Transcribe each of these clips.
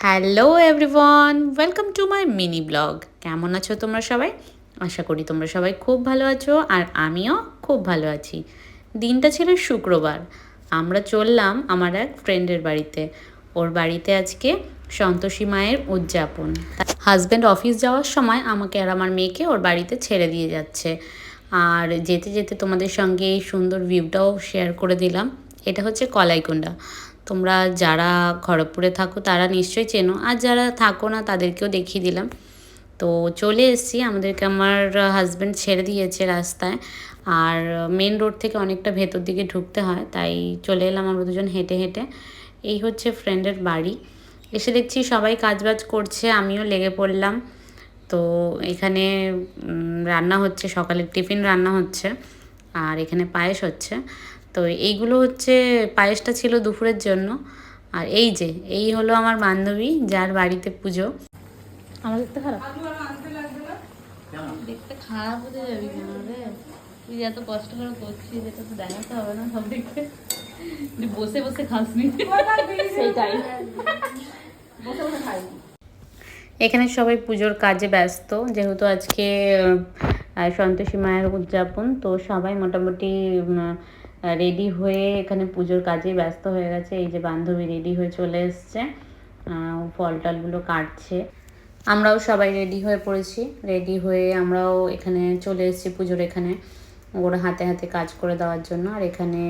Hello everyone, welcome to my mini blog. কেমন আছো তোমরা সবাই? আশা করি তোমরা সবাই খুব ভালো আছো, আর আমিও খুব ভালো আছি। দিনটা ছিল শুক্রবার। আমরা চললাম আমার এক ফ্রেন্ডের বাড়িতে। ওর বাড়িতে আজকে সন্তোষী মায়ের উদযাপন। হাজব্যান্ড অফিস যাওয়ার সময় আমাকে আর আমার মেয়েকে ওর বাড়িতে ছেড়ে দিয়ে যাচ্ছে। আর যেতে যেতে তোমাদের সঙ্গে এই সুন্দর ভিউটাও শেয়ার করে দিলাম। এটা হচ্ছে কলাইকুণ্ডা। তোমরা যারা খড়গপুরে থাকো তারা নিশ্চয়ই চেনো, আর যারা থাকো না তাদেরকেও দেখিয়ে দিলাম। তো চলে এসেছি, আমাদেরকে আমার হাজব্যান্ড ছেড়ে দিয়েছে রাস্তায়। আর মেন রোড থেকে অনেকটা ভেতর দিকে ঢুকতে হয়, তাই চলে এলাম আমরা দুজন হেঁটে হেঁটে। এই হচ্ছে ফ্রেন্ডের বাড়ি। এসে দেখছি সবাই কাজবাজ করছে, আমিও লেগে পড়লাম। তো এখানে রান্না হচ্ছে, সকালের টিফিন রান্না হচ্ছে, আর এখানে পায়েস হচ্ছে। তো এইগুলো হচ্ছে, পায়েসটা ছিল দুপুরের জন্য। আর এই হলো আমার বান্ধবী, যার বাড়িতে পুজো। আমার দেখতে খারাপ, দেখতে খারাপ হতে যাবি কেন রে? তুই এত কষ্ট করে করছিস, এটা তো দেখাতে হবে না সব দেখতে? বসে বসে খাসনি সেটাই। এখানে সবাই পুজোর কাজে ব্যস্ত, যেহেতু আজকে সন্তোষী মায়ের উদযাপন। তো সবাই মোটামুটি রেডি হয়ে এখানে পুজোর কাজে ব্যস্ত হয়ে গেছে। এই যে বান্ধবী রেডি হয়ে চলে এসছে, ফল টলগুলো কাটছে। আমরাও সবাই রেডি হয়ে পড়েছি। রেডি হয়ে আমরাও এখানে চলে এসেছি পুজোর এখানে, ওরা হাতে হাতে কাজ করে দেওয়ার জন্য। আর এখানে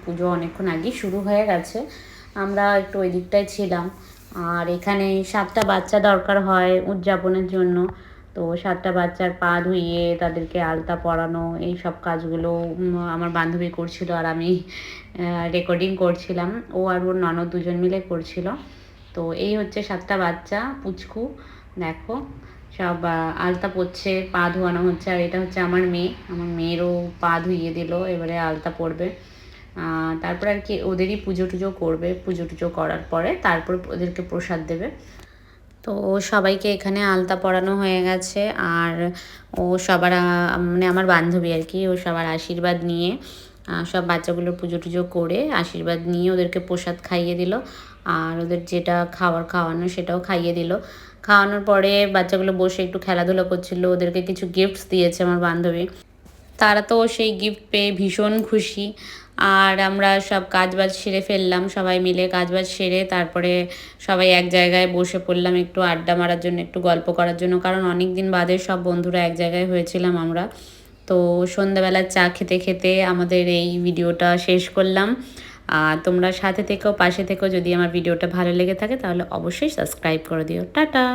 পুজো অনেকক্ষণ আগেই শুরু হয়ে গেছে, আমরা একটু ওই দিকটায় ছিলাম। আর এখানে 7টা বাচ্চা দরকার হয় উদযাপনের জন্য। তো 7টা বাচ্চার পা ধুইয়ে তাদেরকে আলতা পরানো, এই সব কাজগুলো আমার বান্ধবী করছিল, আর আমি রেকর্ডিং করছিলাম। ও আর ওর ননদ দুজন মিলে করছিল। তো এই হচ্ছে 7টা বাচ্চা পুচকু, দেখো সব আলতা পরছে, পা ধোয়ানো হচ্ছে। আর এটা হচ্ছে আমার মেয়ে, আমার মেয়েরও পা ধুইয়ে দিল, এবারে আলতা পরবে। তারপর আর কি ওদেরই পুজো টুজো করবে, পুজো টুজো করার পরে তারপর ওদেরকে প্রসাদ দেবে। তো সবাইকে এখানে আলতা পরানো হয়ে গেছে। আর ও সবার মানে আমার বান্ধবী আর কি, ও সবার আশীর্বাদ নিয়ে সব বাচ্চাগুলোর পুজো টুজো করে আশীর্বাদ নিয়ে ওদেরকে প্রসাদ খাইয়ে দিল। আর ওদের যেটা খাওয়ানো সেটাও খাইয়ে দিল। খাওয়ানোর পরে বাচ্চাগুলো বসে একটু খেলাধুলা করছিল, ওদেরকে কিছু গিফটস দিয়েছে আমার বান্ধবী। তারা তো সেই গিফট পেয়ে ভীষণ খুশি। আর আমরা সব কাজবাজ সেরে ফেললাম, সবাই মিলে কাজবাজ সেরে তারপরে সবাই এক জায়গায় বসে পড়লাম একটু আড্ডা মারার জন্য, একটু গল্প করার জন্য, কারণ অনেক দিন বাদে সব বন্ধুরা এক জায়গায় হয়েছিলাম আমরা। তো সন্ধ্যাবেলার চা খেতে খেতে আমাদের এই ভিডিওটা শেষ করলাম। আর তোমরা সাথে থেকেও পাশে থেকেও, যদি আমার ভিডিওটা ভালো লেগে থাকে তাহলে অবশ্যই সাবস্ক্রাইব করে দিও। টাটা।